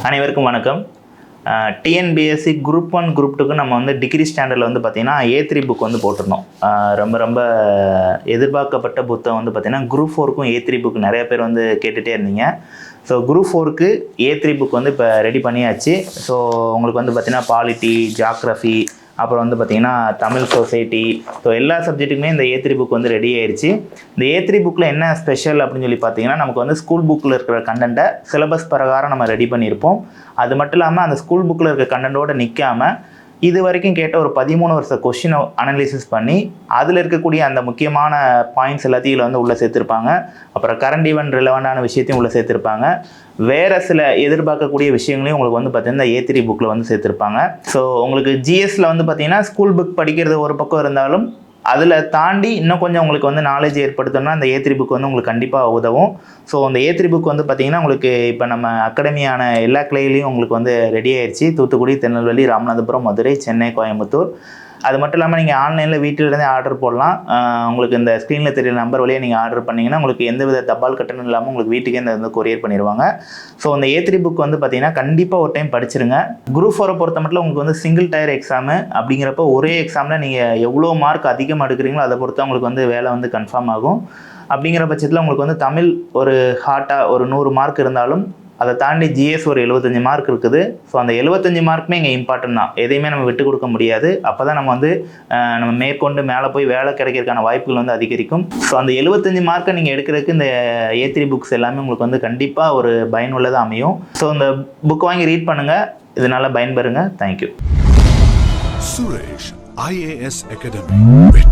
அனைவருக்கும் வணக்கம். TNPSC group 1 group 2க்கு நம்ம வந்து டிகிரி ஸ்டாண்டர்டில் வந்து பார்த்திங்கன்னா A3 புக் வந்து போட்டிருந்தோம். ரொம்ப எதிர்பார்க்கப்பட்ட புத்தகம் வந்து பார்த்திங்கன்னா குரூப் 4க்கும் A3 புக் நிறைய பேர் வந்து கேட்டுகிட்டே இருந்தீங்க. ஸோ குரூப் 4க்கு A3 புக் வந்து இப்போ ரெடி பண்ணியாச்சு. ஸோ உங்களுக்கு வந்து பார்த்திங்கன்னா பாலிட்டி, ஜியாகிரஃபி, அப்புறம் வந்து பார்த்திங்கன்னா தமிழ் சொசைட்டி, ஸோ எல்லா சப்ஜெக்ட்டுக்குமே இந்த A3 புக் வந்து ரெடி ஆயிடுச்சு. இந்த A3 புக்கில் என்ன ஸ்பெஷல் அப்படின்னு சொல்லி பார்த்தீங்கன்னா, நமக்கு வந்து ஸ்கூல் புக்கில் இருக்கிற கண்டென்ட்டை சிலபஸ் பிரகாரம் நம்ம ரெடி பண்ணியிருப்போம். அது மட்டும் இல்லாமல் அந்த ஸ்கூல் புக்கில் இருக்கிற கண்டென்ட்டோடு நிற்காமல் இது வரைக்கும் கேட்ட ஒரு 13 வருஷ கொஸ்டினை அனலைசிஸ் பண்ணி அதில் இருக்கக்கூடிய அந்த முக்கியமான பாயிண்ட்ஸ் எல்லாத்தையும் வந்து உள்ளே சேர்த்துருப்பாங்க. அப்புறம் கரண்ட் ஈவெண்ட் ரிலவெண்டான விஷயத்தையும் உள்ளே சேர்த்துருப்பாங்க. வேறு சில எதிர்பார்க்கக்கூடிய விஷயங்களையும் உங்களுக்கு வந்து பார்த்திங்கன்னா A3 புக்கில் வந்து சேர்த்துருப்பாங்க. ஸோ உங்களுக்கு ஜிஎஸ்சில் வந்து பார்த்திங்கன்னா ஸ்கூல் புக் படிக்கிறது ஒரு பக்கம் இருந்தாலும் அதில் தாண்டி இன்னும் கொஞ்சம் உங்களுக்கு வந்து நாலேஜ் ஏற்படுத்தணும்னா அந்த A3 புக் வந்து உங்களுக்கு கண்டிப்பாக உதவும். ஸோ அந்த A3 புக் வந்து பார்த்திங்கன்னா உங்களுக்கு இப்போ நம்ம அகாடமியான எல்லா கிளையிலையும் உங்களுக்கு வந்து ரெடி ஆயிடுச்சு. தூத்துக்குடி, திருநெல்வேலி, ராமநாதபுரம், மதுரை, சென்னை, கோயம்புத்தூர். அது மட்டும் இல்லாமல் நீங்கள் ஆன்லைனில் வீட்டிலேருந்தே ஆர்டர் போடலாம். உங்களுக்கு இந்த ஸ்க்ரீனில் தெரியுற நம்பர் வழியாக நீங்கள் ஆர்டர் பண்ணிங்கன்னா உங்களுக்கு எந்தவித தபால் கட்டணம் இல்லாமல் உங்களுக்கு வீட்டுக்கே இந்த வந்து கொரியர் பண்ணிடுவாங்க. ஸோ அந்த A3 புக் வந்து பார்த்திங்கன்னா கண்டிப்பாக ஒரு டைம் படிச்சிருங்க. குரூப் 4 பொறுத்த மட்டும் உங்களுக்கு வந்து சிங்கிள் டயர் எக்ஸாமு அப்படிங்கிறப்ப ஒரே எக்ஸாமில் நீங்கள் எவ்வளோ மார்க் அதிகமாக எடுக்கிறீங்களோ அதை பொறுத்து உங்களுக்கு வந்து வேலை வந்து கன்ஃபார்ம் ஆகும். அப்படிங்கிற பட்சத்தில் உங்களுக்கு வந்து தமிழ் ஒரு ஹார்ட்டாக ஒரு 100 மார்க் இருந்தாலும் அதை தாண்டி ஜிஎஸ் ஒரு 75 மார்க் இருக்குது. ஸோ அந்த 75 மார்க்குமே இங்கே இம்பார்ட்டன்ட் தான். எதையுமே நம்ம விட்டு கொடுக்க முடியாது. அப்போ தான் நம்ம வந்து நம்ம மேற்கொண்டு மேலே போய் வேலை கிடைக்கிறதுக்கான வாய்ப்புகள் வந்து அதிகரிக்கும். ஸோ அந்த 75 மார்க்கை நீங்கள் எடுக்கிறதுக்கு இந்த A3 புக்ஸ் எல்லாமே உங்களுக்கு வந்து கண்டிப்பாக ஒரு பயனுள்ளதாக அமையும். ஸோ இந்த புக் வாங்கி ரீட் பண்ணுங்கள். இதனால் பயன்பெறுங்க. தேங்க்யூ. Suresh IAS Academy.